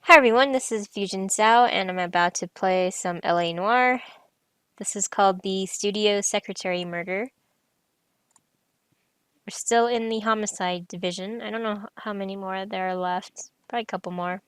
Hi everyone, this is Fusion Sao, and I'm about to play some LA Noire. This is called the Studio Secretary Murder. We're still in the homicide division. I don't know how many more there are left. Probably a couple more.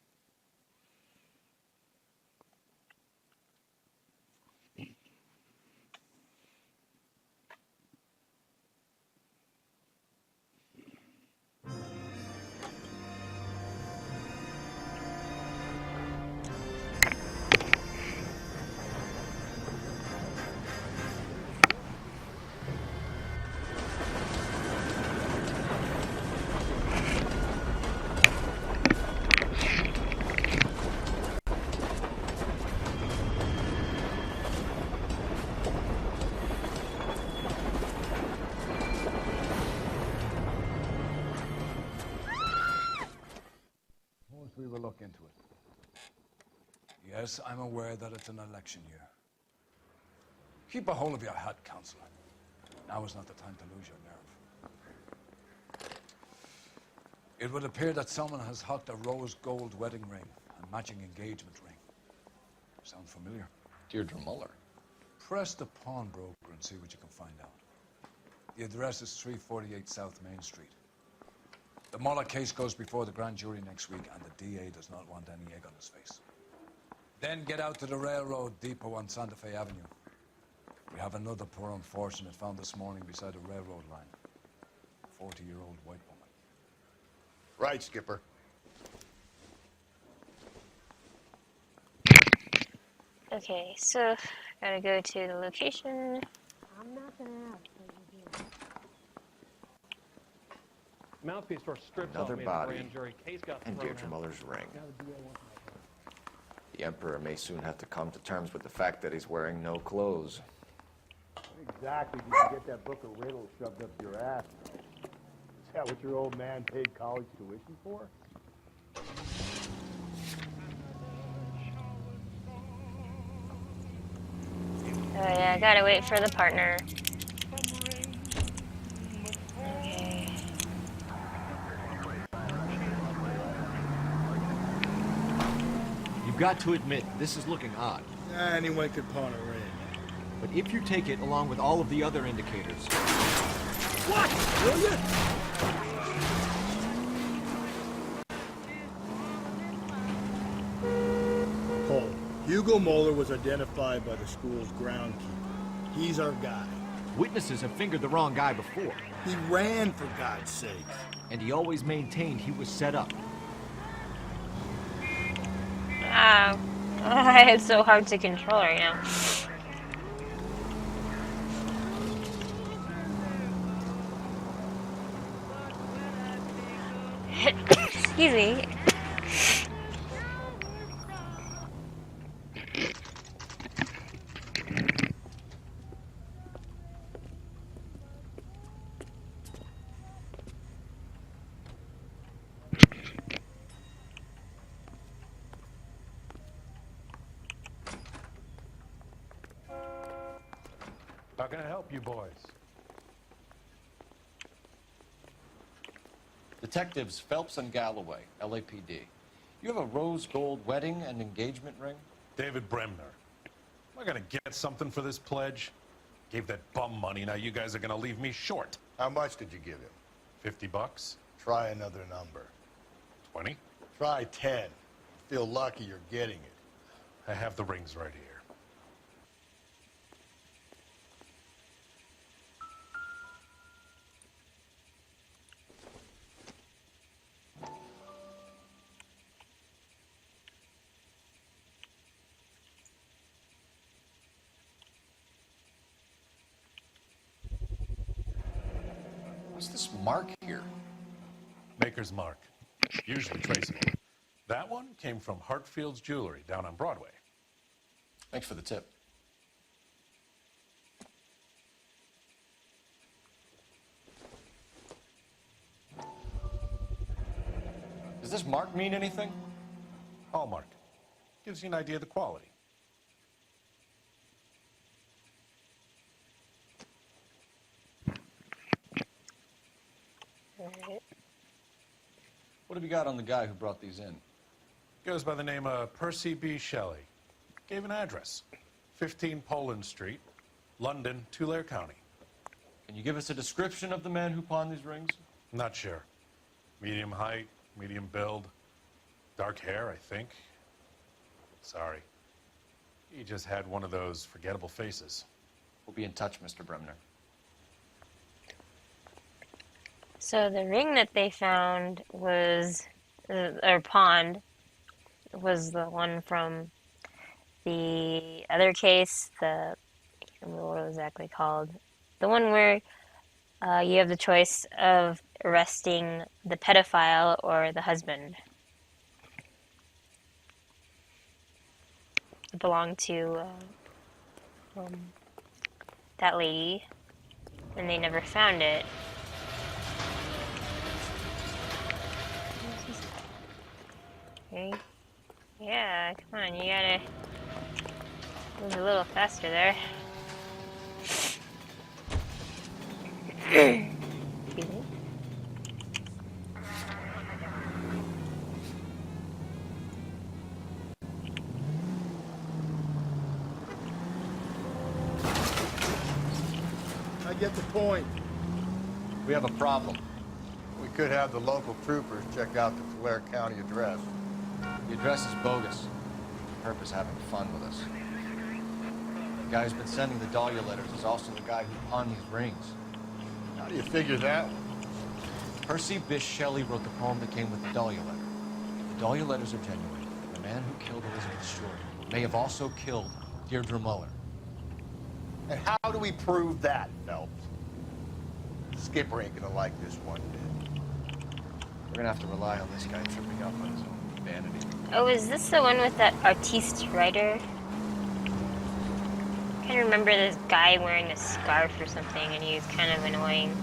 We will look into it. Yes, I'm aware that it's an election year. Keep a hold of your hat, Counselor. Now is not the time to lose your nerve. It would appear that someone has hocked a rose gold wedding ring and matching engagement ring. Sound familiar? Deirdre Muller. Press the pawnbroker and see what you can find out. The address is 348 South Main Street. The Muller case goes before the grand jury next week, and the DA does not want any egg on his face. Then get out to the railroad depot on Santa Fe Avenue. We have another poor unfortunate found this morning beside a railroad line. A 40-year-old white woman. Right, Skipper. Okay, so gotta go to the location. I'm not gonna ask. Mouthpiece for strips Another off me in the body grand jury. Case got and thrown Deirdre out. Muller's ring. The Emperor may soon have to come to terms with the fact that he's wearing no clothes. Exactly. Did you get that book of riddles shoved up your ass? Is that what your old man paid college tuition for? Oh yeah, gotta wait for the partner. Okay. You've got to admit, this is looking odd. Anyone could pawn a ring. But if you take it along with all of the other indicators... What? Will you? Cole, Hugo Moeller was identified by the school's groundkeeper. He's our guy. Witnesses have fingered the wrong guy before. He ran, for God's sake. And he always maintained he was set up. It's so hard to control right now. Excuse me. How can I help you boys? Detectives Phelps and Galloway, LAPD. You have a rose gold wedding and engagement ring? David Bremner. Am I gonna get something for this pledge? Gave that bum money, now you guys are gonna leave me short. How much did you give him? 50 bucks? Try another number. 20? Try 10. Feel lucky you're getting it. I have the rings right here. What's this mark here? Maker's mark. Usually traceable. That one came from Hartfield's Jewelry down on Broadway. Thanks for the tip. Does this mark mean anything? Hallmark. Gives you an idea of the quality. Alright. What have you got on the guy who brought these in? Goes by the name of Percy B. Shelley. Gave an address. 15 Poland Street, London, Tulare County. Can you give us a description of the man who pawned these rings? Not sure. Medium height, medium build, dark hair, I think. Sorry. He just had one of those forgettable faces. We'll be in touch, Mr. Bremner. So the ring that they found was, or pawned, was the one from the other case, I can't remember what it was exactly called. The one where you have the choice of arresting the pedophile or the husband. It belonged to that lady, and they never found it. Okay. Yeah, come on, you gotta move a little faster there. Excuse me. I get the point. We have a problem. We could have the local troopers check out the Tulare County address. The address is bogus. Herb is having fun with us. The guy who's been sending the Dahlia letters is also the guy who pawned these rings. How do you figure that? Percy Bysshe Shelley wrote the poem that came with the Dahlia letter. If the Dahlia letters are genuine, the man who killed Elizabeth Short may have also killed Deirdre Muller. And how do we prove that, Phelps? Skipper ain't gonna like this one bit. We're gonna have to rely on this guy tripping up on his own vanity. Oh, is this the one with that artiste writer? I can't remember this guy wearing a scarf or something, and he was kind of annoying.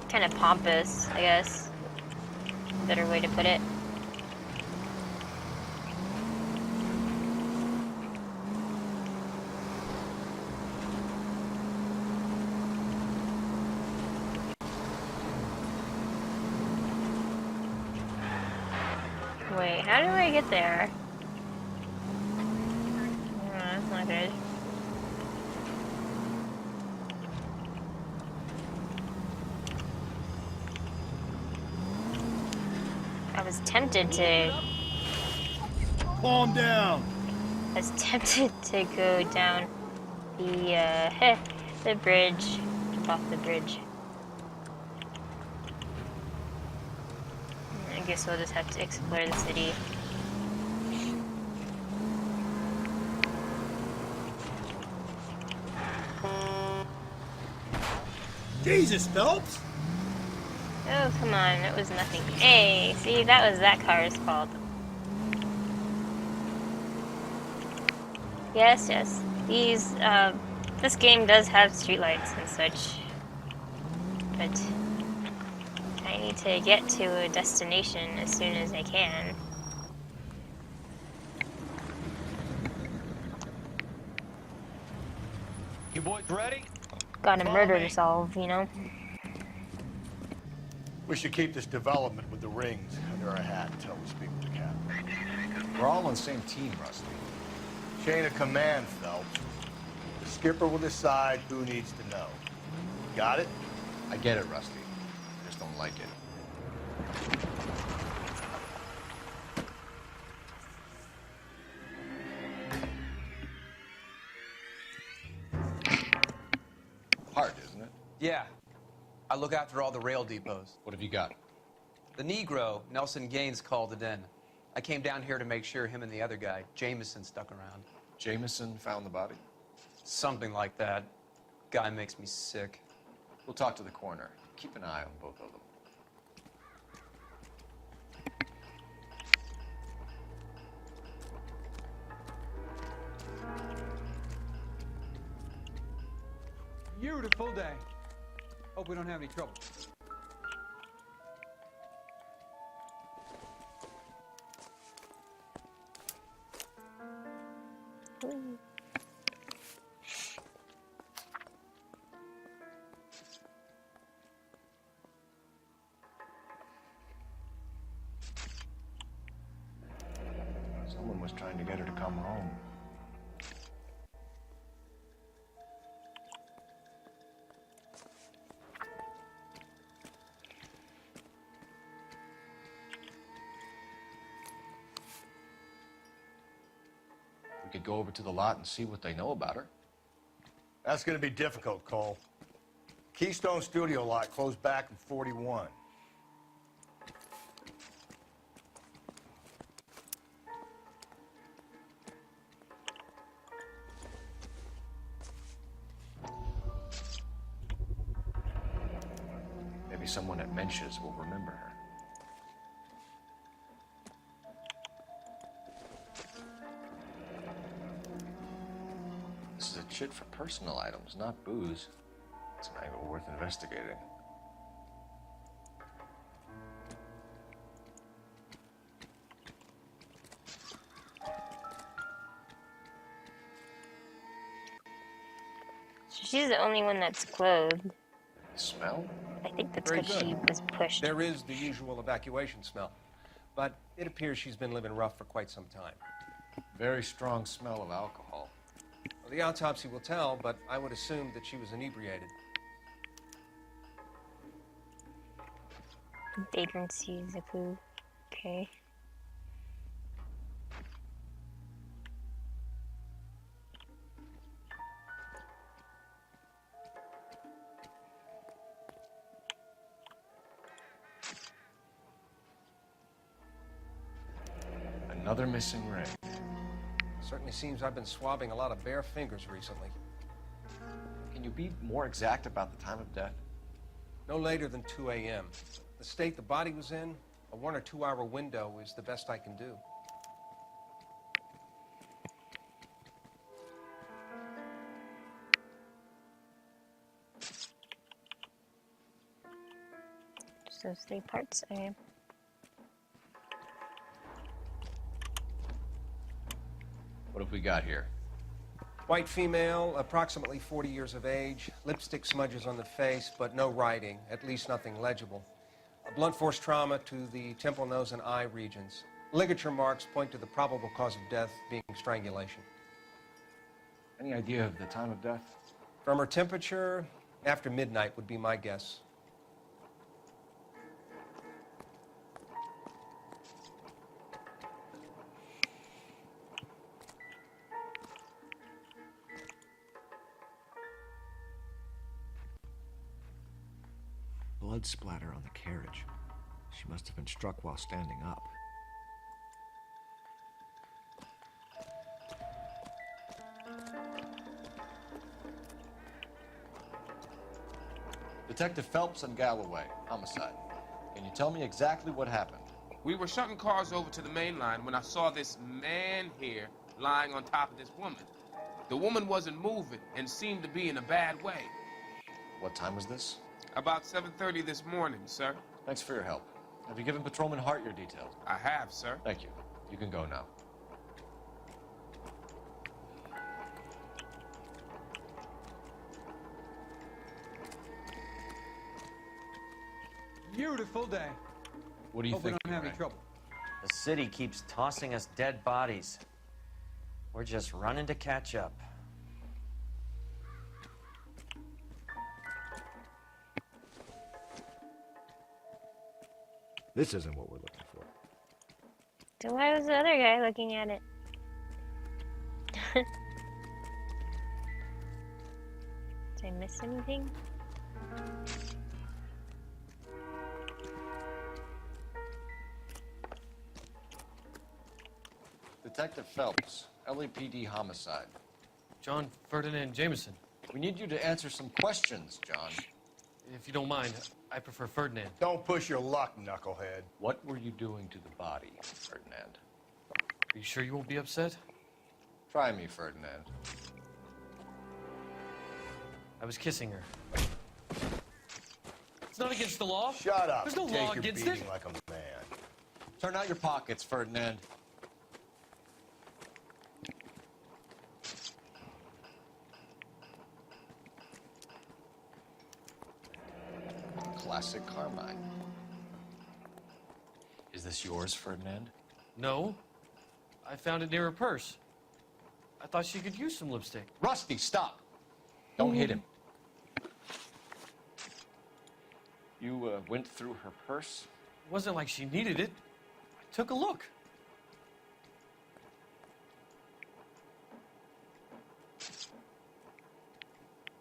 Kind of pompous, I guess. Better way to put it. Wait, how do I get there? Oh, that's not good. I was tempted to... Calm down. I was tempted to go down the bridge. Jump off the bridge. I guess we'll just have to explore the city. Jesus, Phelps. Oh, come on, it was nothing. Hey, see, that was that car's fault. Yes, yes. This game does have streetlights and such. But I need to get to a destination as soon as I can. You boys ready? Got a murder to solve, you know? We should keep this development with the rings under our hat until we speak with the captain. We're all on the same team, Rusty. Chain of command, Phelps. The skipper will decide who needs to know. Got it? I get it, Rusty. I just don't like it. Hard, isn't it? Yeah. I look after all the rail depots. What have you got? The Negro, Nelson Gaines, called it in. I came down here to make sure him and the other guy, Jameson, stuck around. Jameson found the body? Something like that. Guy makes me sick. We'll talk to the coroner. Keep an eye on both of them. Beautiful day. Hope we don't have any trouble. trying to get her to come home. We could go over to the lot and see what they know about her. That's gonna be difficult, Cole. Keystone Studio lot closed back in 41. Maybe someone at Mensch's will remember her. This is a chit for personal items, not booze. It's an angle worth investigating. So she's the only one that's clothed. Smell? I think that's Very because she good. was pushed. There is the usual evacuation smell, but it appears she's been living rough for quite some time. Very strong smell of alcohol. Well, the autopsy will tell, but I would assume that she was inebriated. Vagrancy is a clue. Okay. Another missing ring. Certainly seems I've been swabbing a lot of bare fingers recently. Can you be more exact about the time of death? No later than 2 a.m. The state the body was in, a 1 or 2 hour window is the best I can do. Just those 3 parts. Okay. What have we got here? White female, approximately 40 years of age, lipstick smudges on the face, but no writing, at least nothing legible. A blunt force trauma to the temple, nose, and eye regions. Ligature marks point to the probable cause of death being strangulation. Any idea of the time of death? From her temperature, after midnight would be my guess. Blood splatter on the carriage. She must have been struck while standing up. Detective Phelps and Galloway, homicide. Can you tell me exactly what happened? We were shutting cars over to the main line when I saw this man here lying on top of this woman. The woman wasn't moving and seemed to be in a bad way. What time was this? About 7:30 this morning, sir. Thanks for your help. Have you given Patrolman Hart your details? I have, sir. Thank you. You can go now. Beautiful day. What do you Hope we think? don't have any trouble. The city keeps tossing us dead bodies. We're just running to catch up. This isn't what we're looking for. So why was the other guy looking at it? Did I miss anything? Detective Phelps, LAPD homicide. John Ferdinand Jameson. We need you to answer some questions, John. If you don't mind, I prefer Ferdinand. Don't push your luck, knucklehead. What were you doing to the body, Ferdinand? Are you sure you won't be upset? Try me, Ferdinand. I was kissing her. It's not against the law. Shut up. There's no Take law your against beating it. like a man. Turn out your pockets, Ferdinand. Classic Carmine. Is this yours, Ferdinand? No. I found it near her purse. I thought she could use some lipstick. Rusty, stop. Don't hit him. You went through her purse? It wasn't like she needed it. I took a look.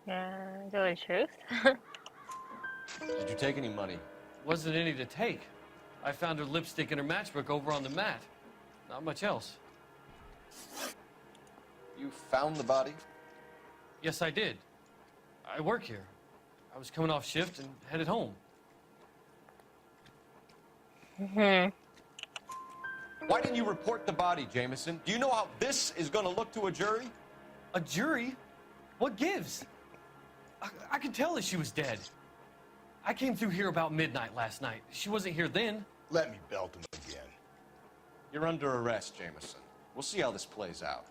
Go with truth. Did you take any money? Wasn't any to take. I found her lipstick and her matchbook over on the mat. Not much else. You found the body? Yes, I did. I work here. I was coming off shift and headed home. Why didn't you report the body, Jameson? Do you know how this is going to look to a jury? A jury? What gives? I could tell that she was dead. I came through here about midnight last night. She wasn't here then. Let me belt him again. You're under arrest, Jameson. We'll see how this plays out.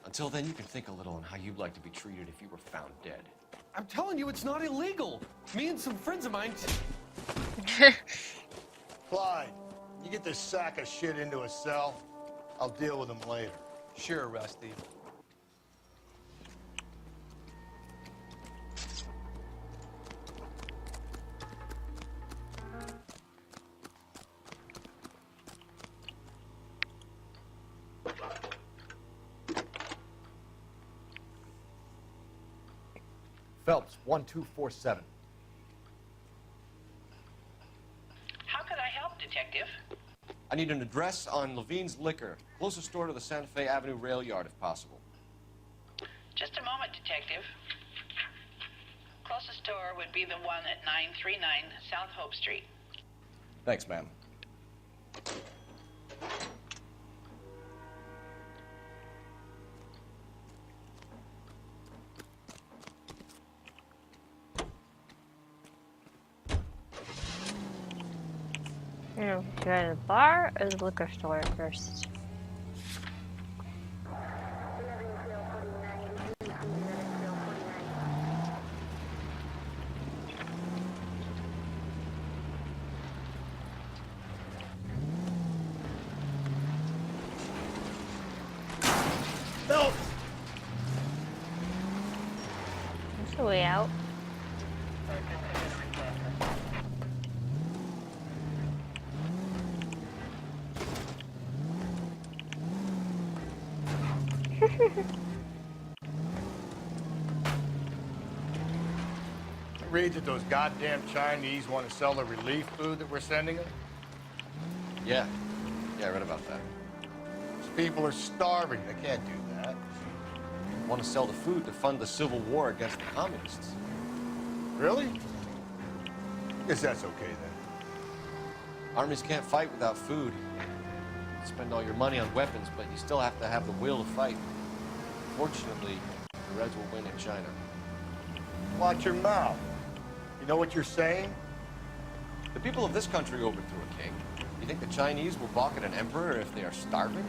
Until then, you can think a little on how you'd like to be treated if you were found dead. I'm telling you, it's not illegal. Me and some friends of mine... Clyde, you get this sack of shit into a cell. I'll deal with him later. Sure, Rusty. Phelps, 1247. How could I help, Detective? I need an address on Levine's Liquor. Closest store to the Santa Fe Avenue rail yard, if possible. Just a moment, Detective. Closest store would be the one at 939 South Hope Street. Thanks, ma'am. No, should I go to the bar or the liquor store first? Phelps! That's the way out. Read that those goddamn Chinese want to sell the relief food that we're sending them? Yeah. Yeah, I read about that. These people are starving. They can't do that. Want to sell the food to fund the civil war against the communists. Really? Guess that's okay then. Armies can't fight without food. You spend all your money on weapons, but you still have to have the will to fight. Fortunately, the Reds will win in China. Watch your mouth. You know what you're saying? The people of this country overthrew a king. You think the Chinese will balk at an emperor if they are starving?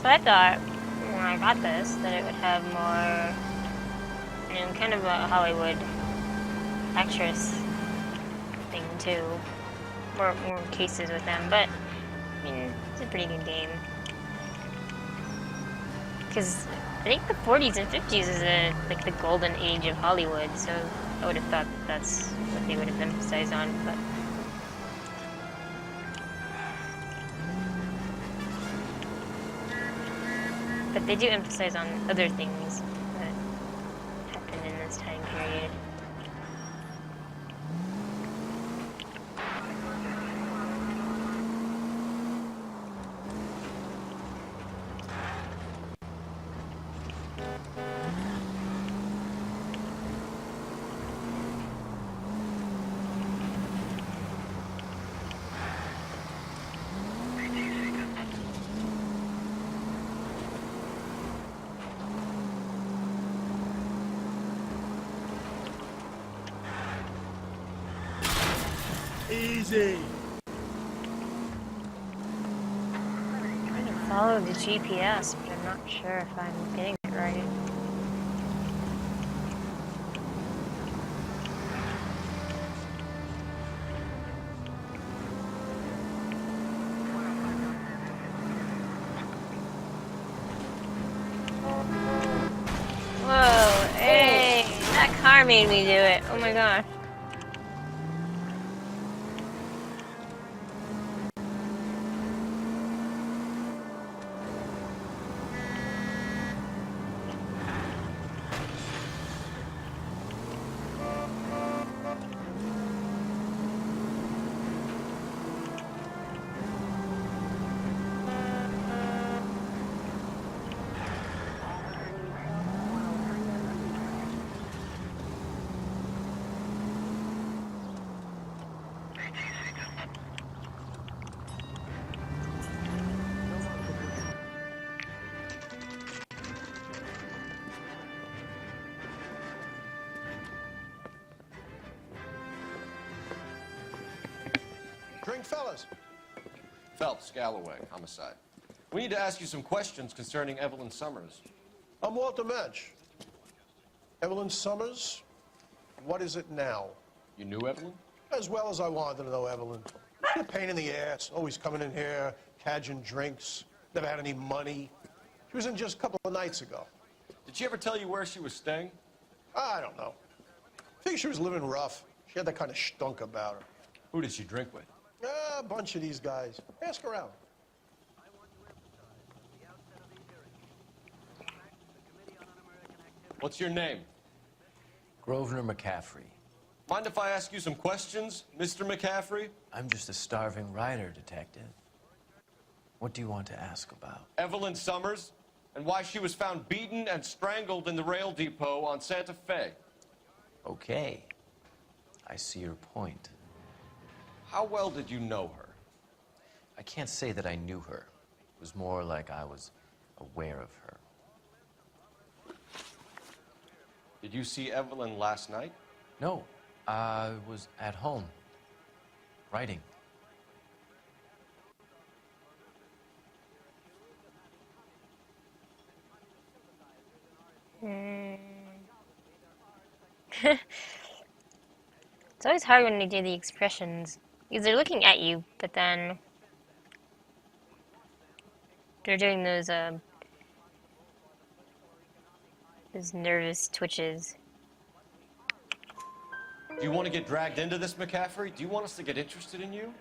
So I thought when I got this that it would have more, you know, kind of a Hollywood actress thing too. More cases with them, but I mean, it's a pretty good game. Because I think the 40s and 50s is like the golden age of Hollywood, so I would have thought that that's what they would have emphasized on, but. But they do emphasize on other things that happened in this time period. Easy. I'm trying to follow the GPS, but I'm not sure if I'm getting it right. Whoa, hey, that car made me do it. Oh my god. Drink, fellas. Phelps, Galloway, homicide. We need to ask you some questions concerning Evelyn Sommers. I'm Walter Mensch. Evelyn Sommers, what is it now? You knew Evelyn? As well as I wanted to know Evelyn. A pain in the ass, always coming in here, cadging drinks, never had any money. She was in just a couple of nights ago. Did she ever tell you where she was staying? I don't know. I think she was living rough. She had that kind of stunk about her. Who did she drink with? A bunch of these guys. Ask around. What's your name? Grosvenor McCaffrey. Mind if I ask you some questions, Mr. McCaffrey? I'm just a starving writer, detective. What do you want to ask about? Evelyn Sommers, and why she was found beaten and strangled in the rail depot on Santa Fe. Okay. I see your point. How well did you know her? I can't say that I knew her. It was more like I was aware of her. Did you see Evelyn last night? No, I was at home, writing. It's always hard when they do the expressions, because they're looking at you, but then they're doing those nervous twitches. Do you want to get dragged into this, McCaffrey? Do you want us to get interested in you?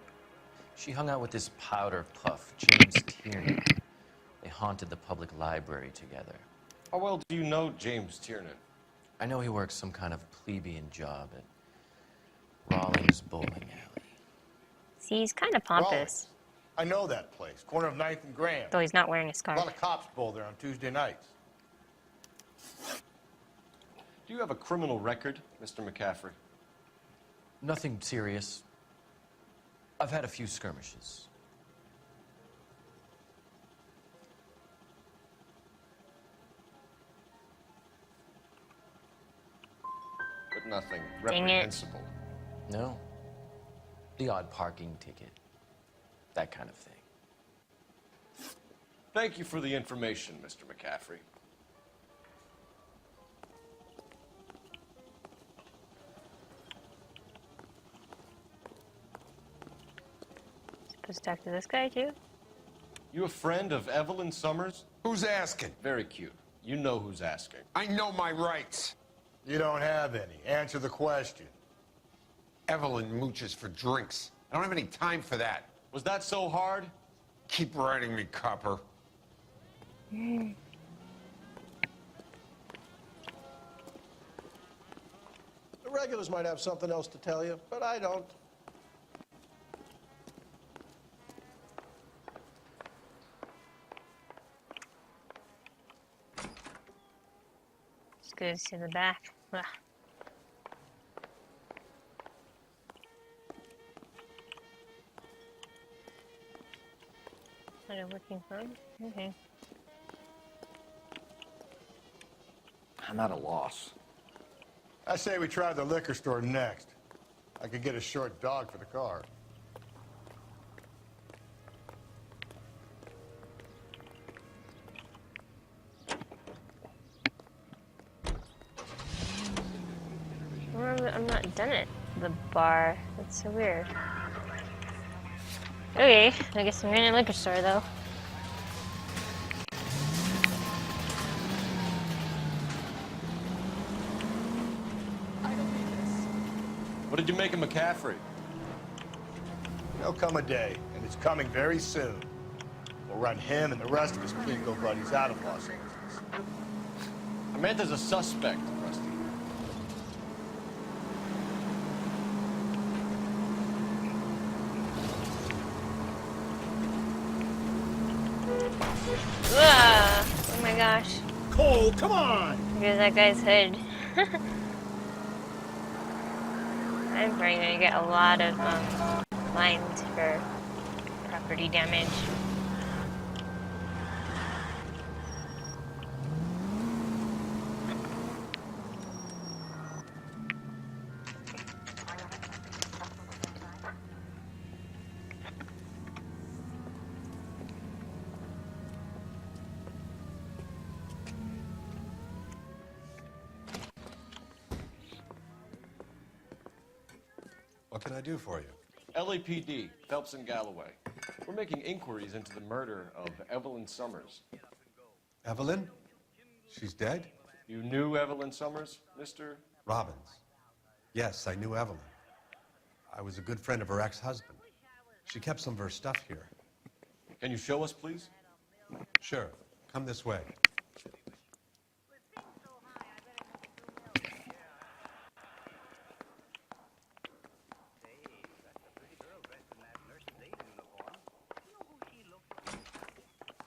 She hung out with this powder puff, James Tiernan. They haunted the public library together. How well do you know James Tiernan? I know he works some kind of plebeian job at Rawlings Bowling Alley. See, he's kind of pompous. I know that place. Corner of 9th and Grand. Though he's not wearing a A scarf. lot of cops bowl there on Tuesday nights. Do you have a criminal record, Mr. McCaffrey? Nothing serious. I've had a few skirmishes. But nothing Dang it. reprehensible. No. The odd parking ticket. That kind of thing. Thank you for the information, Mr. McCaffrey. Supposed to talk to this guy too? You a friend of Evelyn Sommers? Who's asking? Very cute. You know who's asking. I know my rights. You don't have any. Answer the question. Evelyn mooches for drinks. I don't have any time for that. Was that so hard? Keep writing me, copper. The regulars might have something else to tell you, but I don't. Just goes to the back. Ugh. Not a working phone? Okay. I'm at a loss. I say we try the liquor store next. I could get a short dog for the car. I'm not done at the bar. That's so weird. Okay, I guess I'm in a liquor store though. What did you make of McCaffrey? There'll come a day, and it's coming very soon. We'll run him and the rest of his pinko buddies out of Los Angeles. Samantha's a suspect, Rusty. Ugh, oh my gosh. Cole, come on! Here's that guy's hood. I'm probably gonna get a lot of fines for property damage. What can I do for you? LAPD, Phelps and Galloway. We're making inquiries into the murder of Evelyn Sommers. Evelyn? She's dead? You knew Evelyn Sommers, Mr. Robbins. Yes, I knew Evelyn. I was a good friend of her ex-husband. She kept some of her stuff here. Can you show us, please? Sure. Come this way.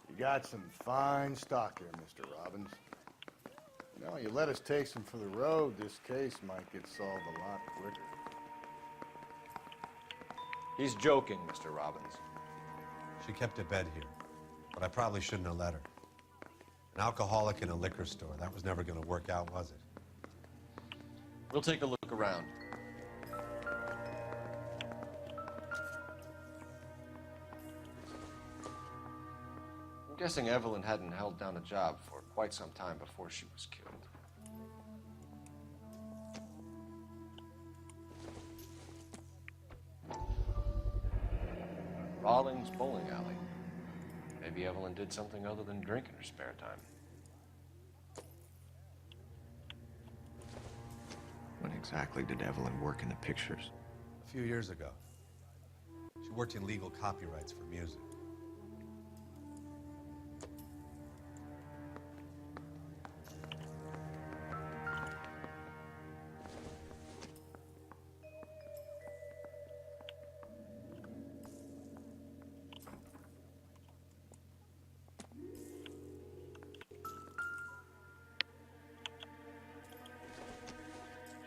You got some fine stock there, Mr. Robbins. You know, you let us take some for the road, this case might get solved a lot quicker. He's joking, Mr. Robbins. She kept a bed here, but I probably shouldn't have let her. An alcoholic in a liquor store, that was never going to work out, was it? We'll take a look around. I'm guessing Evelyn hadn't held down a job for quite some time before she was killed. Rawlings Bowling Alley. Maybe Evelyn did something other than drink in her spare time. When exactly did Evelyn work in the pictures? A few years ago. She worked in legal copyrights for music.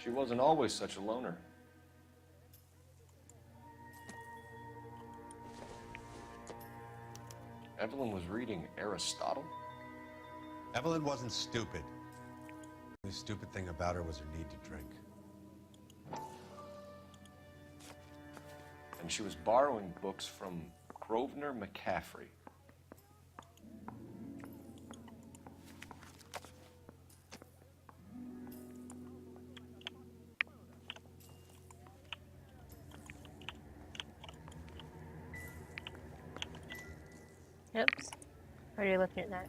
She wasn't always such a loner. Evelyn was reading Aristotle? Evelyn wasn't stupid. The stupid thing about her was her need to drink. And she was borrowing books from Grosvenor McCaffrey. Oops. Already looking at that.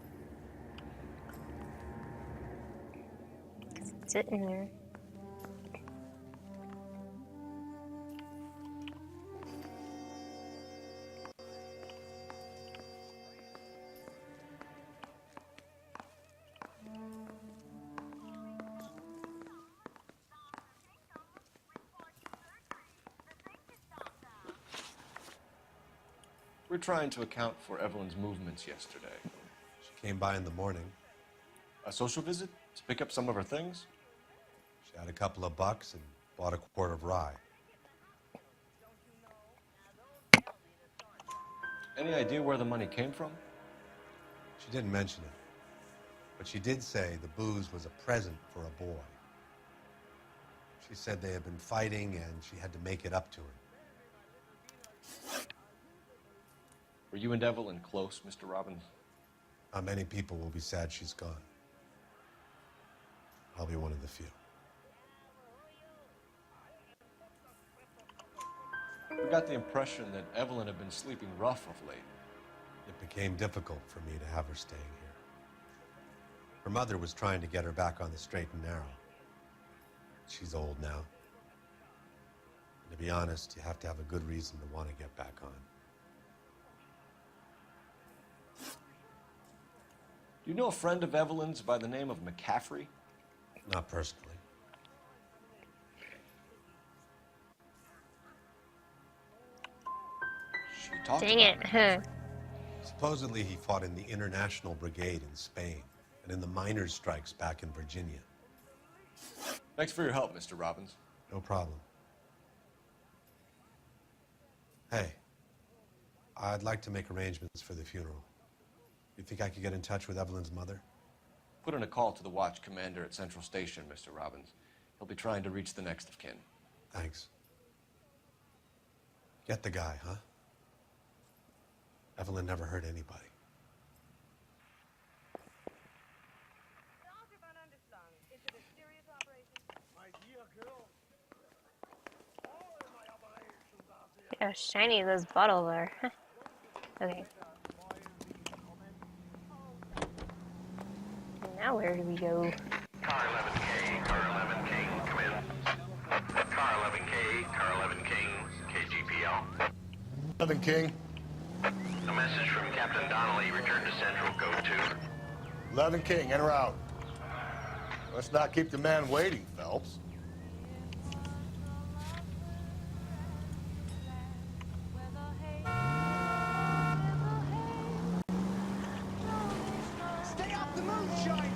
'Cause it's sitting there. We're trying to account for Evelyn's movements yesterday. She came by in the morning. A social visit to pick up some of her things? She had a couple of bucks and bought a quart of rye. Any idea where the money came from? She didn't mention it, but she did say the booze was a present for a boy. She said they had been fighting and she had to make it up to him. Were you and Evelyn close, Mr. Robbins? Many people will be sad she's gone. I'll be one of the few. We got the impression that Evelyn had been sleeping rough of late. It became difficult for me to have her staying here. Her mother was trying to get her back on the straight and narrow. She's old now. And to be honest, you have to have a good reason to want to get back on. Do you know a friend of Evelyn's by the name of McCaffrey? Not personally. She talked Dang about it. Huh. Supposedly he fought in the International Brigade in Spain and in the miners' strikes back in Virginia. Thanks for your help, Mr. Robbins. No problem. Hey, I'd like to make arrangements for the funeral. You think I could get in touch with Evelyn's mother? Put in a call to the watch commander at Central Station, Mr. Robbins. He'll be trying to reach the next of kin. Thanks. Get the guy, huh? Evelyn never hurt anybody. Look how shiny those bottles are. Okay. Now where do we go? Car 11K, Car 11 King, come in. Car 11K, Car 11 King, KGPL. 11 King. A message from Captain Donnelly, return to Central, go to. 11 King, en route. Let's not keep the man waiting, Phelps. Stay off the moonshine,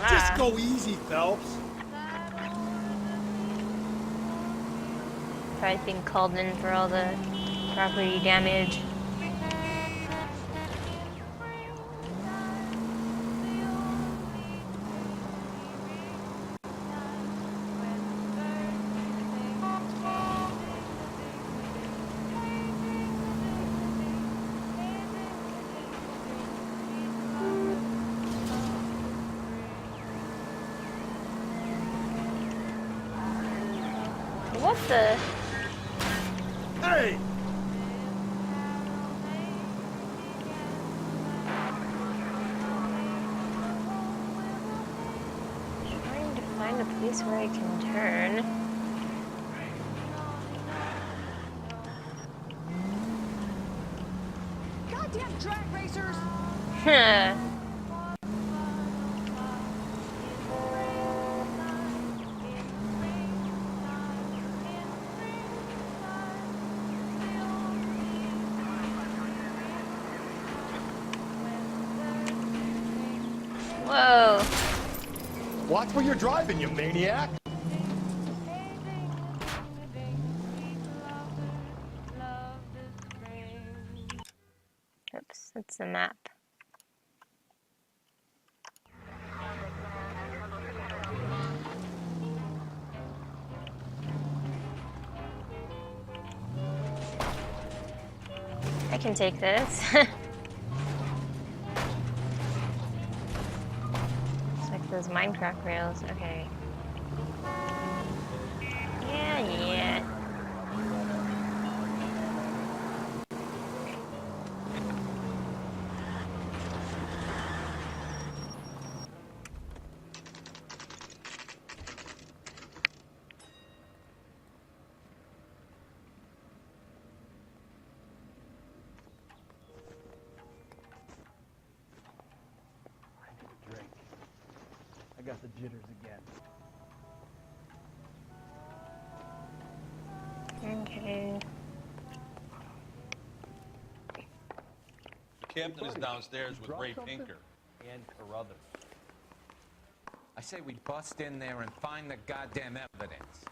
Just go easy, Phelps. Probably been called in for all the property damage. What the? Hey! Trying to find a place where I can turn. Goddamn drag racers! Huh. Whoa. Watch where you're driving, you maniac. Oops, that's the map. I can take this. It's like those Minecraft rails. Okay. Yeah. Drink. I got the jitters again. Okay. The captain is downstairs with Ray Pinker and Carruthers. I say we bust in there and find the goddamn evidence.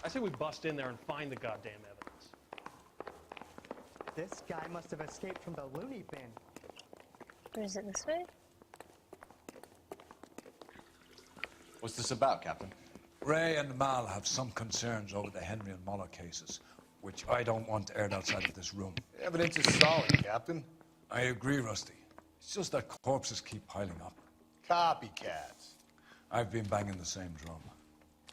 I say we bust in there and find the goddamn evidence. This guy must have escaped from the loony bin. Or is it this way? What's this about, Captain? Ray and Mal have some concerns over the Henry and Muller cases, which I don't want aired outside of this room. Evidence is solid, Captain. I agree, Rusty. It's just that corpses keep piling up. Copycats. I've been banging the same drum.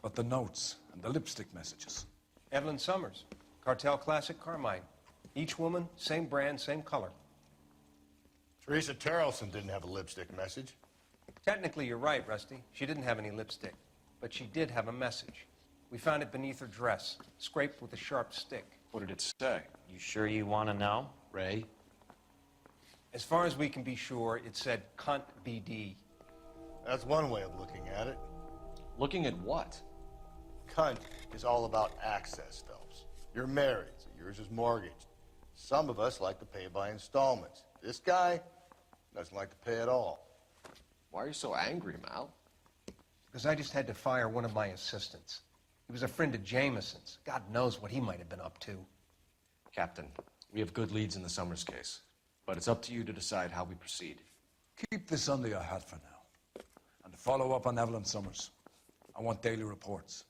But the notes and the lipstick messages. Evelyn Sommers, Cartel Classic Carmine. Each woman, same brand, same color. Teresa Terrelson didn't have a lipstick message. Technically, you're right, Rusty. She didn't have any lipstick, but she did have a message. We found it beneath her dress, scraped with a sharp stick. What did it say? You sure you want to know? Ray? As far as we can be sure, it said cunt BD. That's one way of looking at it. Looking at what? Cunt is all about access, Phelps. You're married, so yours is mortgaged. Some of us like to pay by installments. This guy doesn't like to pay at all. Why are you so angry, Mal? Because I just had to fire one of my assistants. He was a friend of Jameson's. God knows what he might have been up to. Captain, we have good leads in the Sommers case, but it's up to you to decide how we proceed. Keep this under your hat for now. And follow up on Evelyn Sommers. I want daily reports.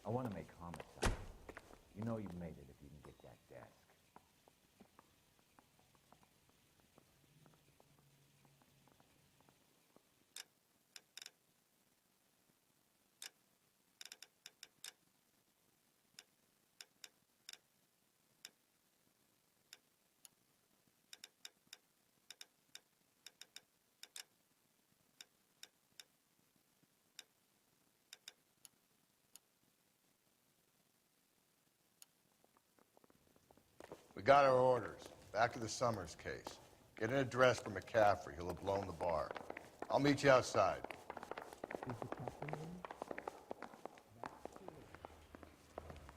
I want to make homicide. You know you made it if you can get that desk. We got our orders. Back to the Sommers case. Get an address for McCaffrey. He'll have blown the bar. I'll meet you outside.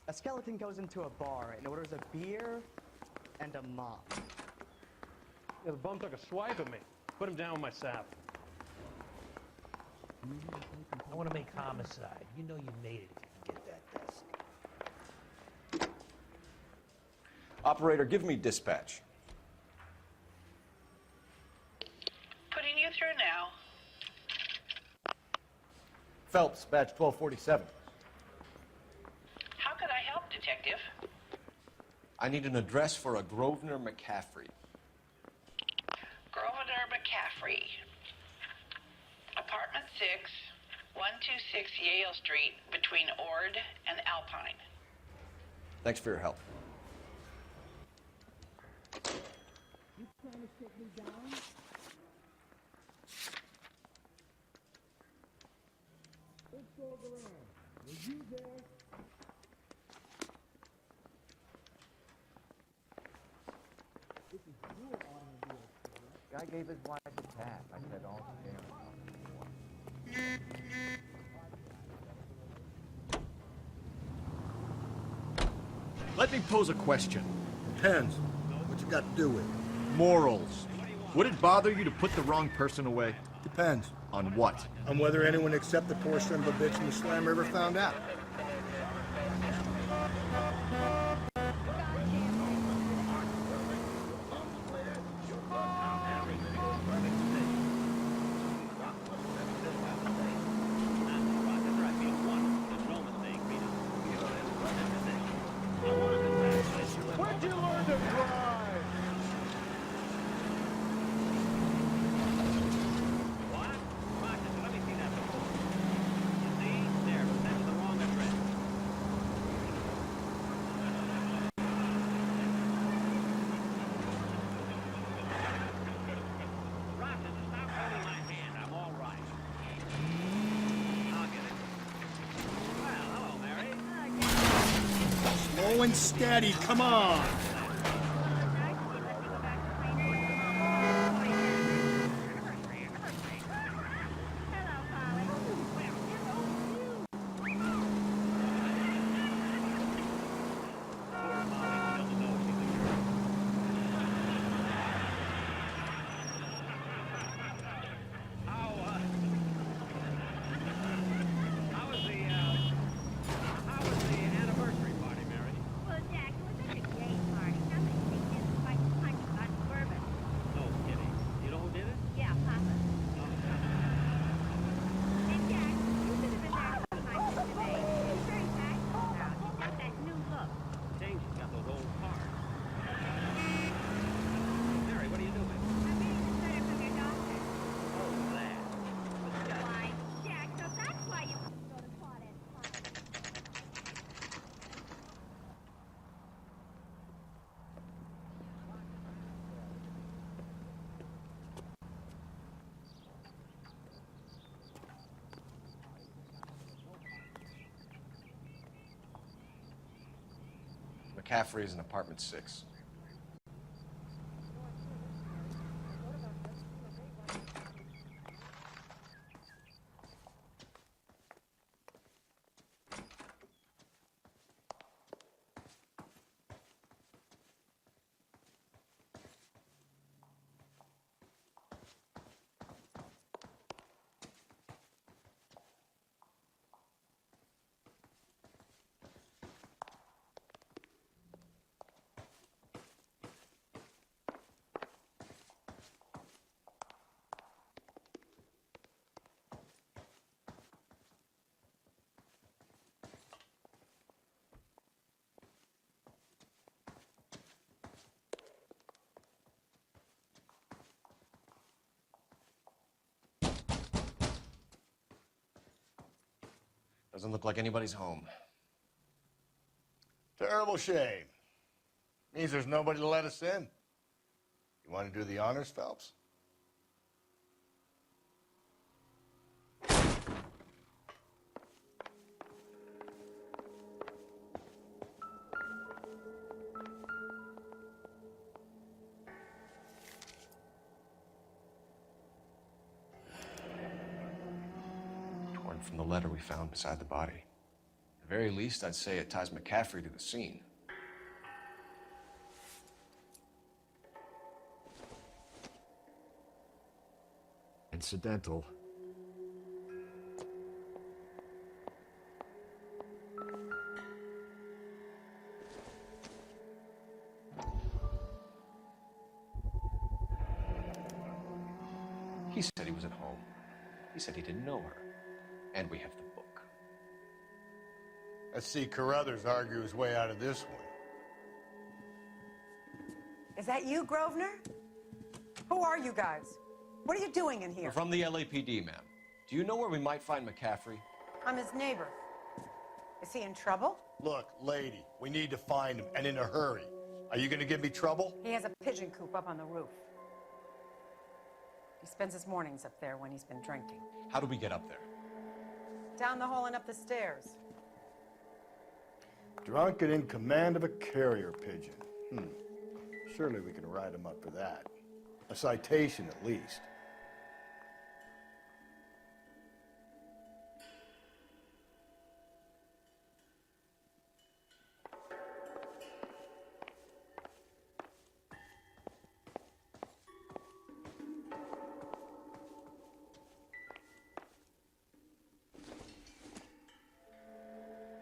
A skeleton goes into a bar and orders a beer and a mop. Yeah, the bum took a swipe at me. Put him down with my sap. I want to make homicide. You know you made it if you can get that desk. Operator, give me dispatch. Putting you through now. Phelps, badge 1247. How could I help, Detective? I need an address for a Grosvenor McCaffrey. Grosvenor McCaffrey. Apartment 6, 126 Yale Street, between Ord and Alpine. Thanks for your help. You trying to take me down? Let's go around. Were you there? This is your automobile, correct? Guy gave his wife a tap. I said all the damn. Let me pose a question. Depends. What you got to do with it? Morals. Would it bother you to put the wrong person away? Depends. On what? On whether anyone except the poor son of a bitch in the Slam River found out. Where'd you learn to drive? Slow and steady, come on! Well, Jack, it was such a great party. McCaffrey is in apartment 6. Doesn't look like anybody's home. Terrible shame. Means there's nobody to let us in. You want to do the honors, Phelps? Torn from the letter we found beside the body. At the very least, I'd say it ties McCaffrey to the scene. Incidental. He said he was at home. He said he didn't know her. And we have the book. Let's see Carruthers argue his way out of this one. Is that you, Grosvenor? Who are you guys? What are you doing in here? We're from the LAPD, ma'am. Do you know where we might find McCaffrey? I'm his neighbor. Is he in trouble? Look, lady, we need to find him, and in a hurry. Are you gonna give me trouble? He has a pigeon coop up on the roof. He spends his mornings up there when he's been drinking. How do we get up there? Down the hall and up the stairs. Drunk and in command of a carrier pigeon. Surely we can write him up for that. A citation, at least.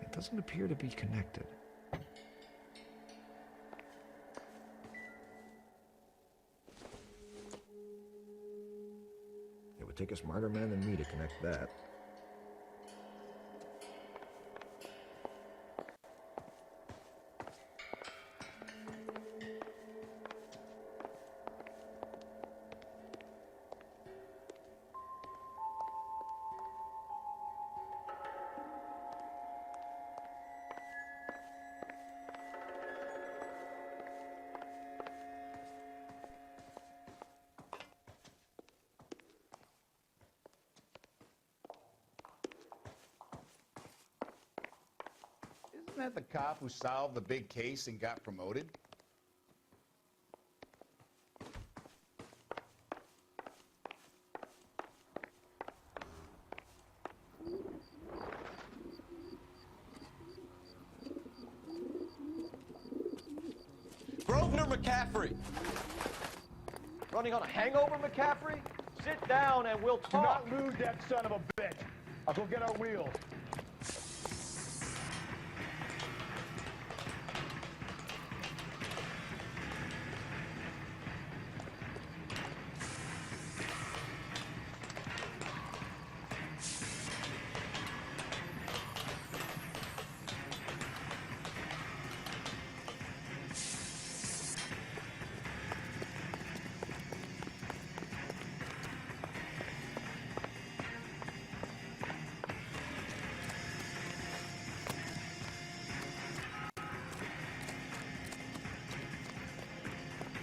It doesn't appear to be connected. It would take a smarter man than me to connect that. Isn't that the cop who solved the big case and got promoted? Grosvenor McCaffrey! Running on a hangover, McCaffrey? Sit down and we'll talk. Do not lose that son of a bitch. I'll go get our wheels.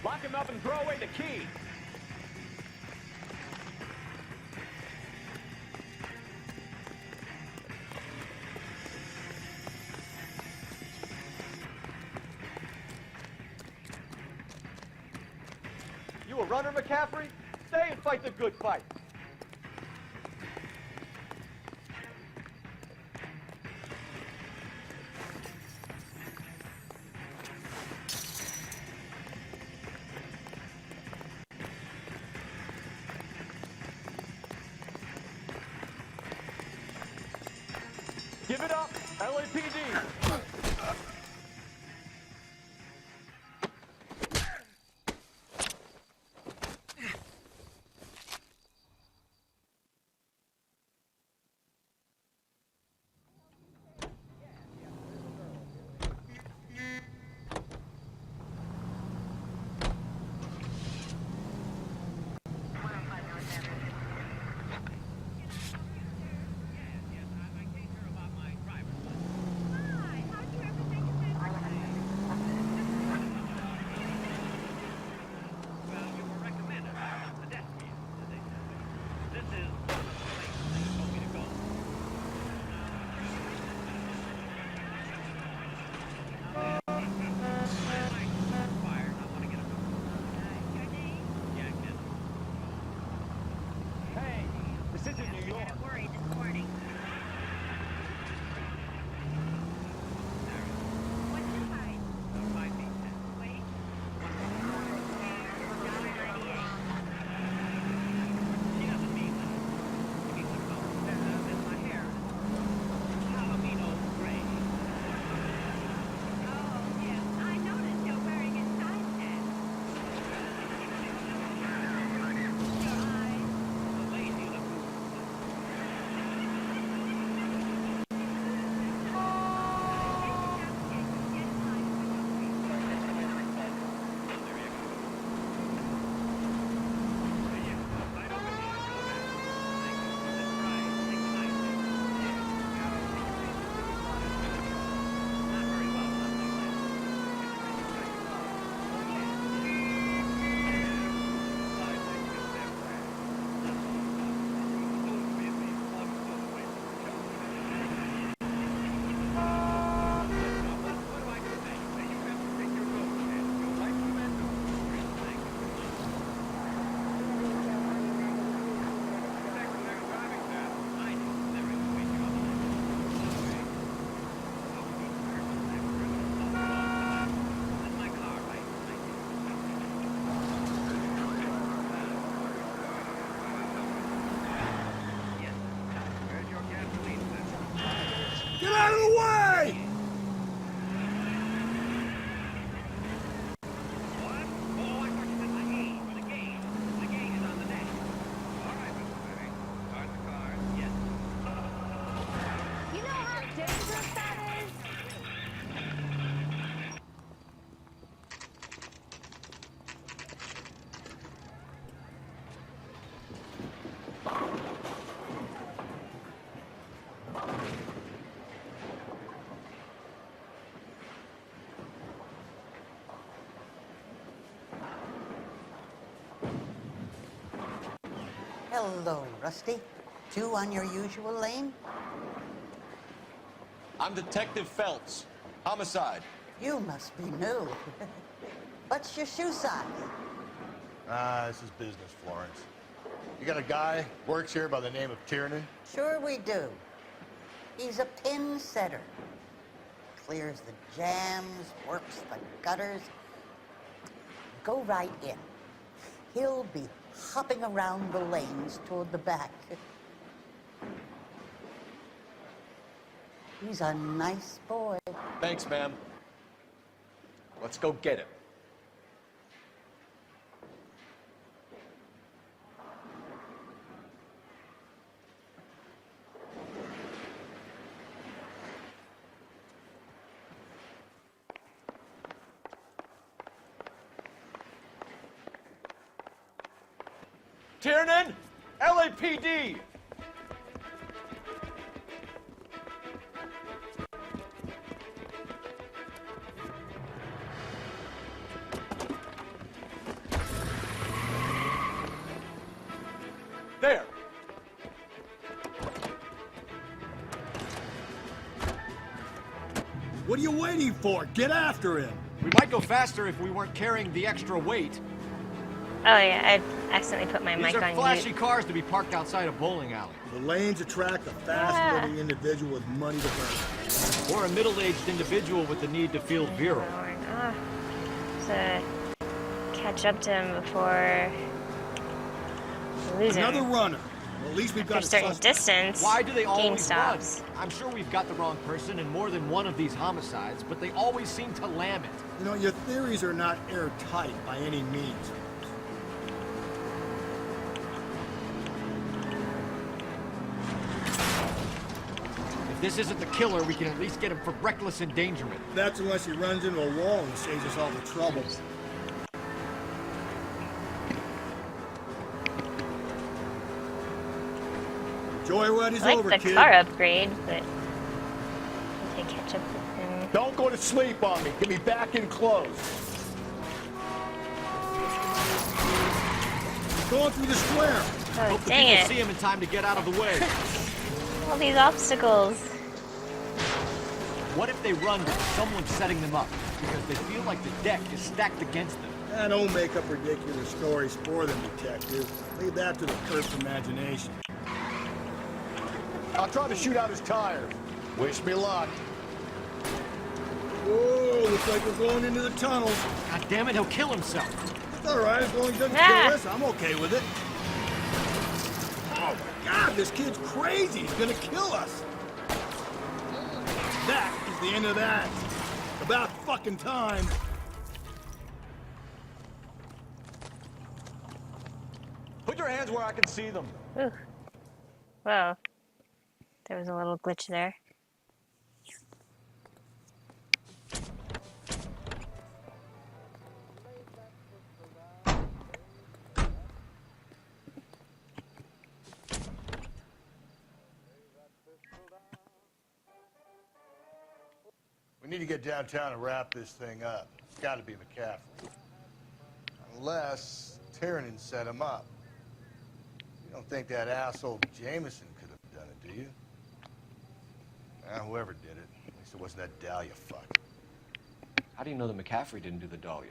Lock him up and throw away the key. runner, McCaffrey? Stay and fight the good fight. Give it up, LAPD. This isn't New York. I'm worried this morning. What's your height? 5 feet 10. Wait. She doesn't mean that. She means the color. That's my hair. Palomino gray. Oh, yes. I noticed you're wearing a side hat. Your eyes. The lazy look. Get out of the way! You know how dangerous that is? Hello, Rusty. Two on your usual lane? I'm Detective Phelps. Homicide. You must be new. What's your shoe size? This is business, Florence. You got a guy works here by the name of Tiernan? Sure we do. He's a pin setter. Clears the jams, works the gutters. Go right in. He'll be hopping around the lanes toward the back. He's a nice boy. Thanks, ma'am. Let's go get him. Tiernan! LAPD! There! What are you waiting for? Get after him! We might go faster if we weren't carrying the extra weight. Oh yeah, I accidentally put my These mic are on flashy mute. cars to be parked outside a bowling alley. The lanes attract a fast-living individual with money to burn. Or a middle-aged individual with the need to feel virile. To catch up to him before we lose him. Another runner. Well, at least we've got After a certain suspect. distance, Why do they game always stops. run? I'm sure we've got the wrong person in more than one of these homicides, but they always seem to lam it. You know, your theories are not airtight by any means. If this isn't the killer, we can at least get him for reckless endangerment. That's unless he runs into a wall and saves us all the trouble. Joyride is I like over, the kid. car upgrade, but to catch up with him. Don't go to sleep on me. Get me back in close. Going through the square. Oh, Hope the dang people it. see him in time to get out of the way. All these obstacles. What if they run with someone setting them up? Because they feel like the deck is stacked against them. Don't make up ridiculous stories for them, detective. Leave that to the cursed imagination. I'll try to shoot out his tires. Wish me luck. Whoa, looks like we're going into the tunnels. God damn it, he'll kill himself. It's all right, as long as he doesn't kill us, I'm okay with it. Oh my God, this kid's crazy. He's gonna kill us. That is the end of that. About fucking time. Put your hands where I can see them. Ooh. Whoa. There was a little glitch there. We need to get downtown and wrap this thing up. It's got to be McCaffrey. Unless Tiernan set him up. You don't think that asshole Jameson could have done it, do you? Whoever did it. At least it wasn't that Dahlia fuck. How do you know that McCaffrey didn't do the Dahlia?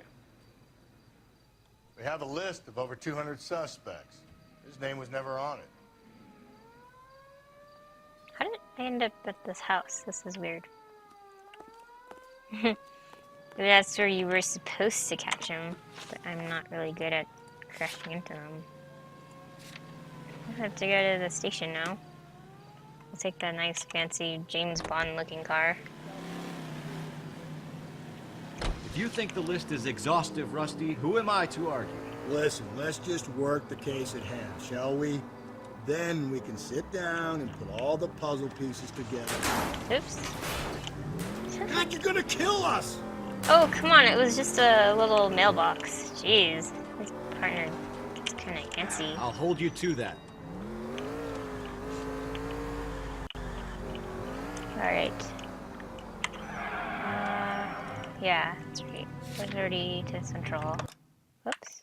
We have a list of over 200 suspects. His name was never on it. How did I end up at this house? This is weird. Maybe that's where you were supposed to catch him, but I'm not really good at crashing into them. I have to go to the station now. I'll take that nice, fancy James Bond-looking car. If you think the list is exhaustive, Rusty, who am I to argue? Listen, let's just work the case at hand, shall we? Then we can sit down and put all the puzzle pieces together. Oops. God, you're gonna kill us! Oh, come on, it was just a little mailbox. Jeez. This partner gets kind of antsy. I'll hold you to that. Alright. Yeah, that's right. 4:30 to Central. Whoops.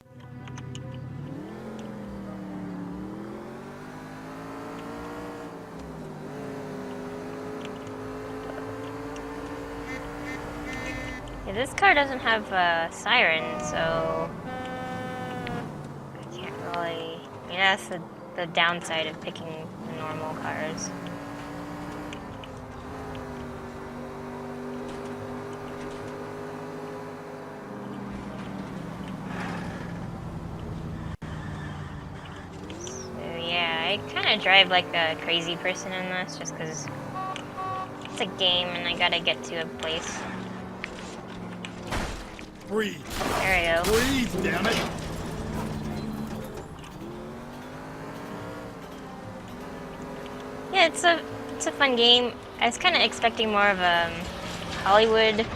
Yeah, this car doesn't have a siren, so I can't really. I mean, that's the downside of picking normal cars. So yeah, I kind of drive like a crazy person in this, just because it's a game and I gotta get to a place. Breathe. There we go. Breathe, damn it. Yeah, it's a fun game. I was kind of expecting more of a Hollywood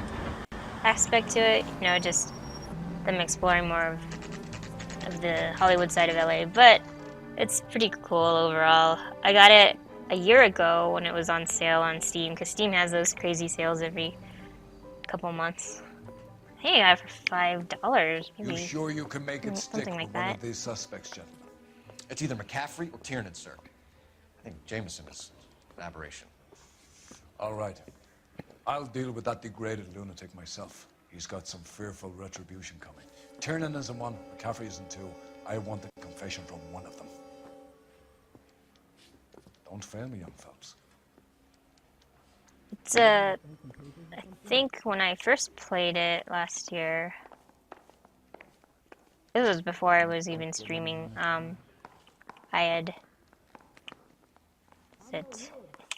aspect to it, you know, just them exploring more of the Hollywood side of LA, but it's pretty cool overall. I got it a year ago when it was on sale on Steam, because Steam has those crazy sales every couple months. Hey, I got it for $5. Maybe. You sure you can make it stick Something like with one that. of these suspects, Jen? It's either McCaffrey or Tiernan, sir. I think Jameson is an aberration. All right. I'll deal with that degraded lunatic myself. He's got some fearful retribution coming. Tiernan is in one, McCaffrey is in two. I want the confession from one of them. Don't fail me, young Phelps. It's I think when I first played it last year, this was before I was even streaming, I had I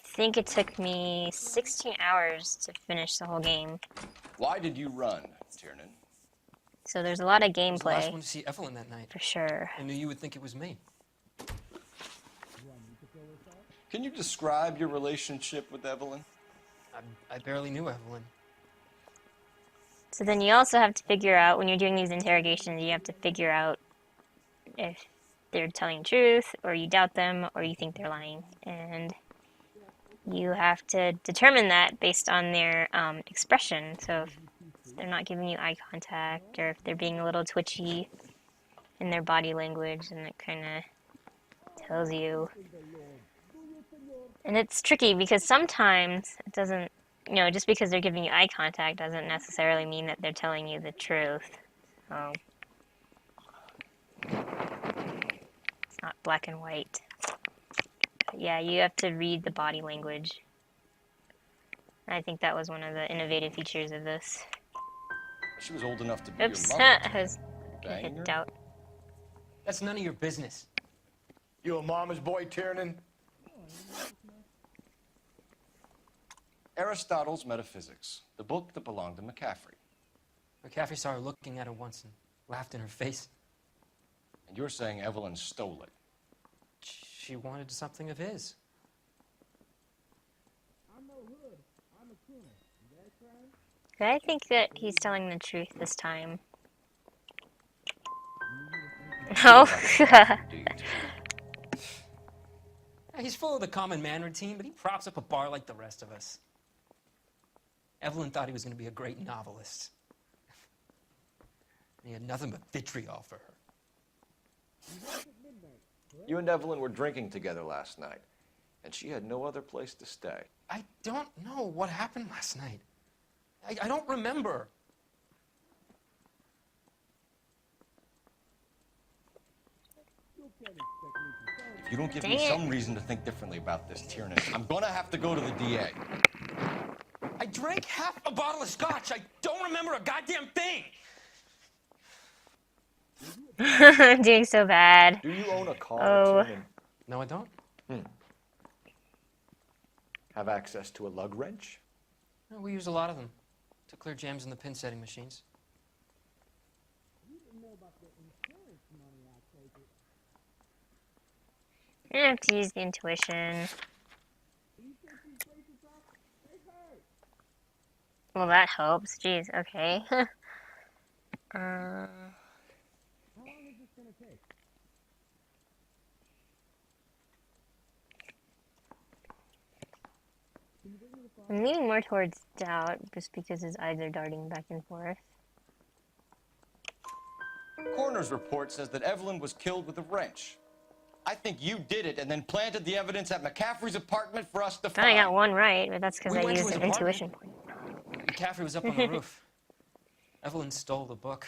think it took me 16 hours to finish the whole game. Why did you run, Tiernan? So there's a lot of I was the last gameplay, one to see Evelyn that night. for sure. I knew you would think it was me. Can you describe your relationship with Evelyn? I barely knew Evelyn. So then you also have to figure out, when you're doing these interrogations, you have to figure out if they're telling the truth, or you doubt them, or you think they're lying. And you have to determine that based on their expression. So if they're not giving you eye contact, or if they're being a little twitchy in their body language, and it kind of tells you. And it's tricky because sometimes it doesn't, you know, just because they're giving you eye contact doesn't necessarily mean that they're telling you the truth. So it's not black and white. But yeah, you have to read the body language. I think that was one of the innovative features of this. She was old enough to be Oops, your mother. I was Banging hit her? doubt. That's none of your business. You a mama's boy, Tiernan? Aristotle's Metaphysics, the book that belonged to McCaffrey. McCaffrey saw her looking at her once and laughed in her face. And you're saying Evelyn stole it. She wanted something of his. I think that he's telling the truth this time. No. He's full of the common man routine, but he props up a bar like the rest of us. Evelyn thought he was going to be a great novelist. And he had nothing but vitriol for her. You and Evelyn were drinking together last night, and she had no other place to stay. I don't know what happened last night. I don't remember. If you don't give Dang me it. some reason to think differently about this, Tiernan, I'm gonna have to go to the DA. I drank half a bottle of scotch. I don't remember a goddamn thing. I'm doing so bad. Do you own a car, Oh. Tiernan? No, I don't. Have access to a lug wrench? No, we use a lot of them to clear jams in the pin setting machines. You're gonna have to use the intuition. Well, that helps. Jeez, okay. I'm leaning more towards doubt, just because his eyes are darting back and forth. Coroner's report says that Evelyn was killed with a wrench. I think you did it and then planted the evidence at McCaffrey's apartment for us to Thought I find. got one right, but that's because We I went to used his an intuition. McCaffrey was up on the roof. Evelyn stole the book.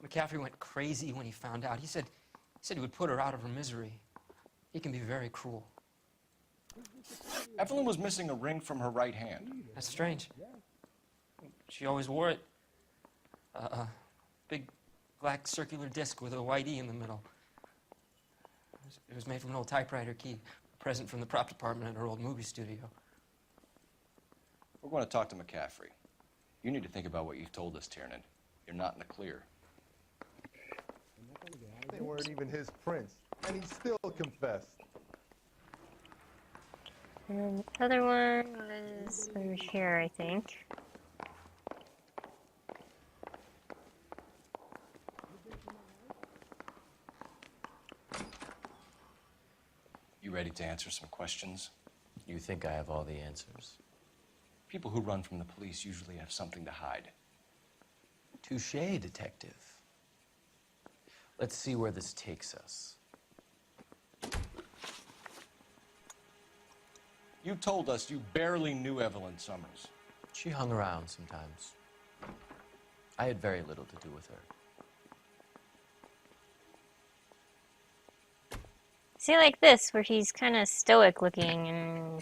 McCaffrey went crazy when he found out. He said he would put her out of her misery. He can be very cruel. Evelyn was missing a ring from her right hand. That's strange. She always wore it. Big black circular disc with a white E in the middle. It was made from an old typewriter key, a present from the prop department at her old movie studio. We're going to talk to McCaffrey. You need to think about what you've told us, Tiernan. You're not in the clear. They weren't even his prints, and he still confessed. And then the other one was over here, I think. You ready to answer some questions? You think I have all the answers? People who run from the police usually have something to hide. Touché, detective. Let's see where this takes us. You told us you barely knew Evelyn Sommers. She hung around sometimes. I had very little to do with her. See, like this, where he's kind of stoic looking,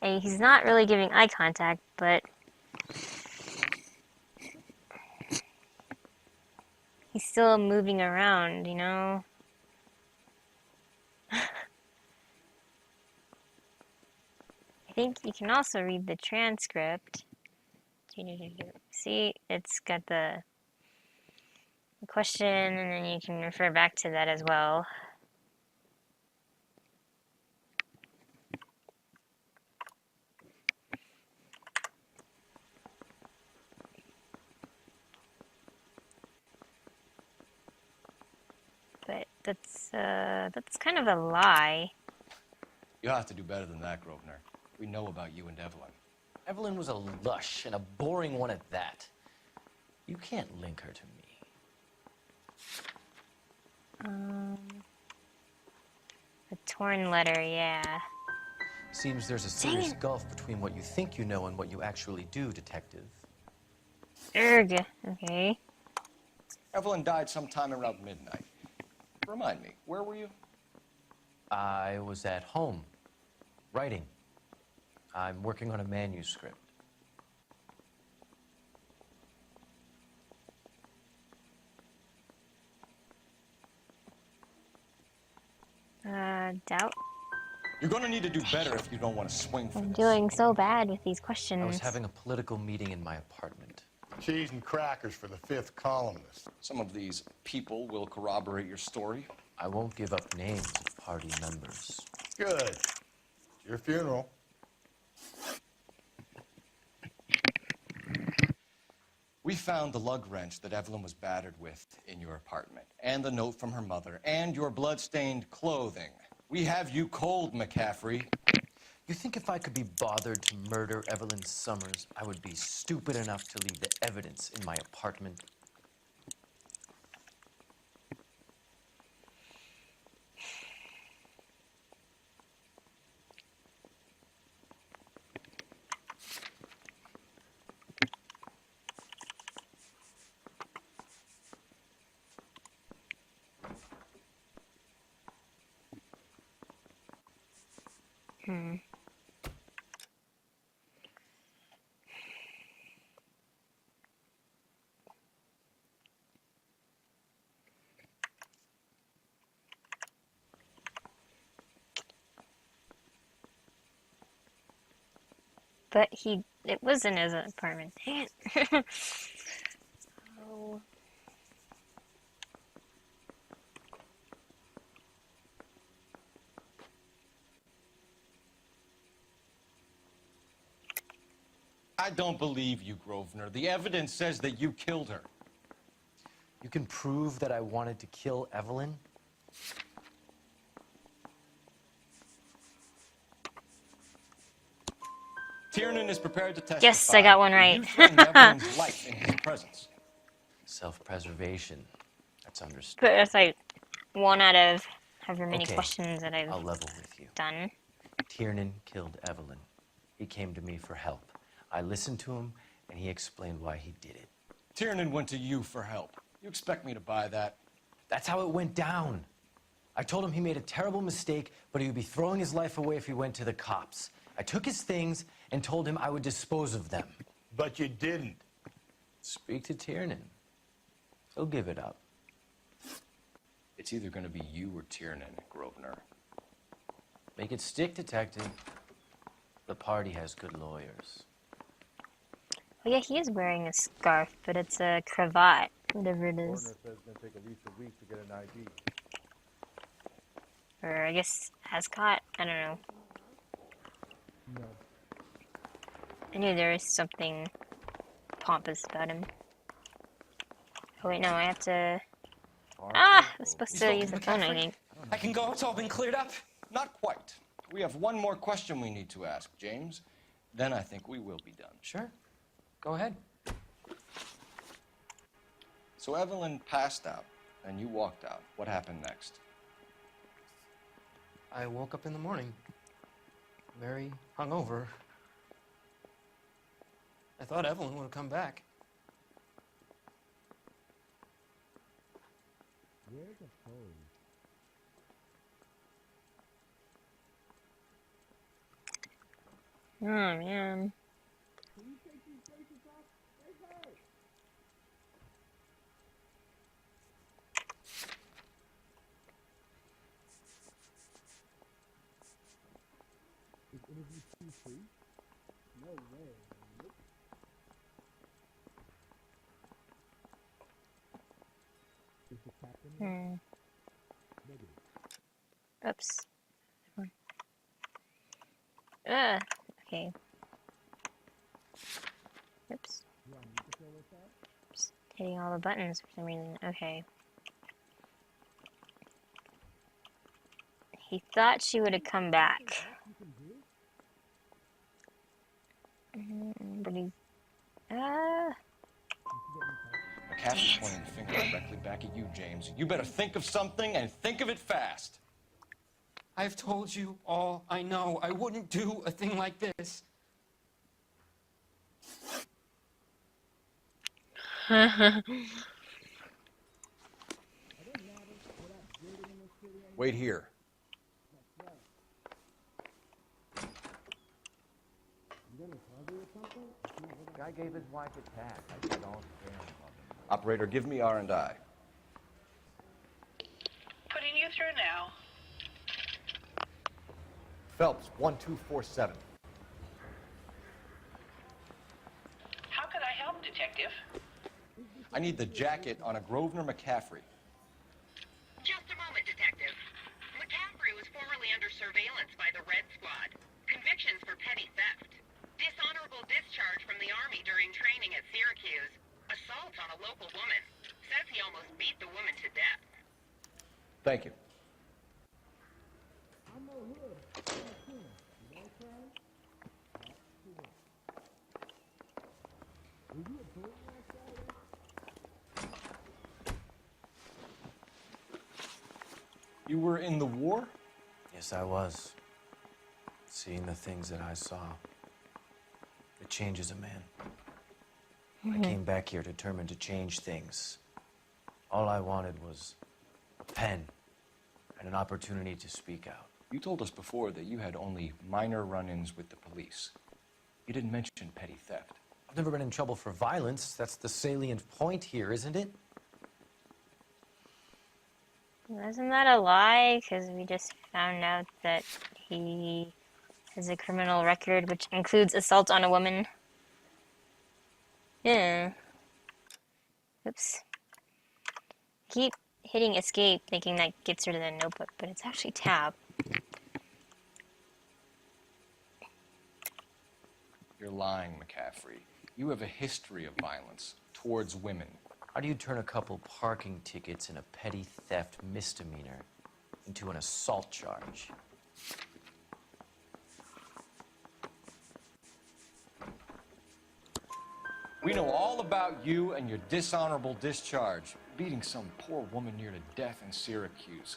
and he's not really giving eye contact, but he's still moving around, you know? I think you can also read the transcript. See, it's got the question, and then you can refer back to that as well. But that's kind of a lie. You'll have to do better than that, Grosvenor. We know about you and Evelyn. Evelyn was a lush, and a boring one at that. You can't link her to me. The torn letter, yeah. Seems there's a serious gulf between what you think you know and what you actually do, Detective. Erg. Okay. Evelyn died sometime around midnight. Remind me, where were you? I was at home, writing. I'm working on a manuscript. Doubt. You're gonna need to do better if you don't want to swing for I'm this. doing so bad with these questions. I was having a political meeting in my apartment. Cheese and crackers for the 5th columnist. Some of these people will corroborate your story. I won't give up names of party members. Good. It's your funeral. We found the lug wrench that Evelyn was battered with in your apartment, and the note from her mother, and your blood-stained clothing. We have you cold, McCaffrey. You think if I could be bothered to murder Evelyn Sommers, I would be stupid enough to leave the evidence in my apartment? But it was in his apartment. Dang it. Oh. I don't believe you, Grosvenor. The evidence says that you killed her. You can prove that I wanted to kill Evelyn? Tiernan is prepared to testify. Yes, I got one right. You threatened Evelyn's life in his presence. Self-preservation. That's understood. But that's like one out of however many Okay, questions that I've I'll level with you. done. Tiernan killed Evelyn. He came to me for help. I listened to him, and he explained why he did it. Tiernan went to you for help. You expect me to buy that? That's how it went down. I told him he made a terrible mistake, but he would be throwing his life away if he went to the cops. I took his things and told him I would dispose of them. But you didn't. Speak to Tiernan. He'll give it up. It's either going to be you or Tiernan, Grosvenor. Make it stick, Detective. The party has good lawyers. Oh yeah, he is wearing a scarf, but it's a cravat, whatever it is. Says it's gonna take at least a week to get an ID. Or I guess ascot. I don't know. No. I knew there was something pompous about him. Oh wait, no, I have to... Ah! I was supposed to use the phone, I think. I can go. It's all been cleared up. Not quite. We have one more question we need to ask, James. Then I think we will be done. Sure. Go ahead. So Evelyn passed out, and you walked out. What happened next? I woke up in the morning, very hungover. I thought Evelyn would have come back. Where's the phone? Oh, man. Is interview 2 free? No way. Nope. Is the captain here? Negative. Oops. Okay. Oops. Just hitting all the buttons for some reason. Okay. He thought she would have come back. But he... McCaffrey's pointing the finger directly back at you, James. You better think of something and think of it fast. I've told you all I know. I wouldn't do a thing like this. Wait here. Guy gave his wife a tag. I said all fair and loving. Operator, give me R&I. Putting you through now. Phelps, 1247. How could I help, Detective? I need the jacket on a Grosvenor McCaffrey. Just a moment, Detective. McCaffrey was formerly under surveillance by the Red Squad. Convictions for petty theft. Dishonorable discharge from the Army during training at Syracuse. Assault on a local woman. Says he almost beat the woman to death. Thank you. You were in the war? Yes, I was. Seeing the things that I saw, it changes a man. I came back here determined to change things. All I wanted was a pen and an opportunity to speak out. You told us before that you had only minor run-ins with the police. You didn't mention petty theft. I've never been in trouble for violence. That's the salient point here, isn't it? Isn't that a lie? Because we just found out that he has a criminal record which includes assault on a woman. Yeah. Oops. Keep hitting escape thinking that gets rid of the notebook, but it's actually tab. You're lying, McCaffrey. You have a history of violence towards women. How do you turn a couple parking tickets and a petty theft misdemeanor into an assault charge? We know all about you and your dishonorable discharge, beating some poor woman near to death in Syracuse.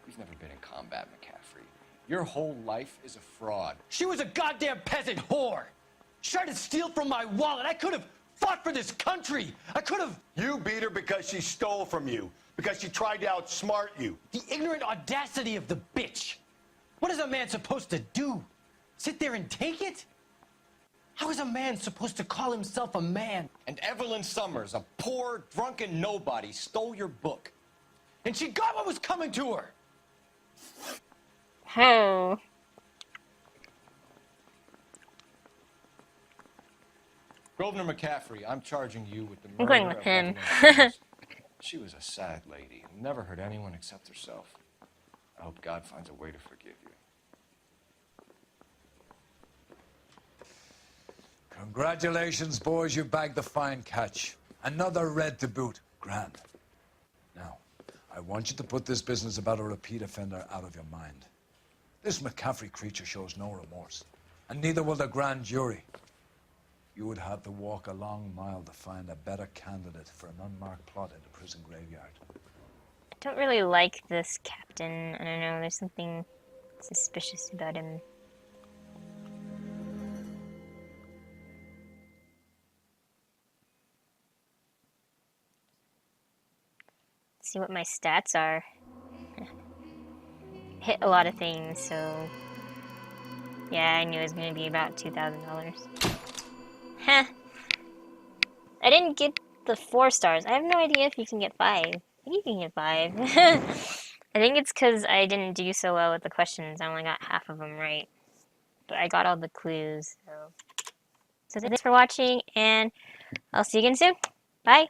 You've never been in combat, McCaffrey. Your whole life is a fraud. She was a goddamn peasant whore! She tried to steal from my wallet. I could have fought for this country. I could have... You beat her because she stole from you, because she tried to outsmart you. The ignorant audacity of the bitch. What is a man supposed to do? Sit there and take it? How is a man supposed to call himself a man? And Evelyn Sommers, a poor, drunken nobody, stole your book. And she got what was coming to her. Oh. Grosvenor McCaffrey, I'm charging you with the I'm murder going with of him. Evelyn Sommers. She was a sad lady who never hurt anyone except herself. I hope God finds a way to forgive you. Congratulations, boys. You bagged the fine catch. Another red to boot. Grand. Now, I want you to put this business about a repeat offender out of your mind. This McCaffrey creature shows no remorse, and neither will the grand jury. You would have to walk a long mile to find a better candidate for an unmarked plot in the prison graveyard. I don't really like this captain. I don't know, there's something suspicious about him. see what my stats are. Hit a lot of things, so yeah, I knew it was gonna be about $2,000. Heh. I didn't get the 4 stars. I have no idea if you can get 5. I think you can get 5. I think it's because I didn't do so well with the questions. I only got half of them right. But I got all the clues. So thanks for watching, and I'll see you again soon. Bye!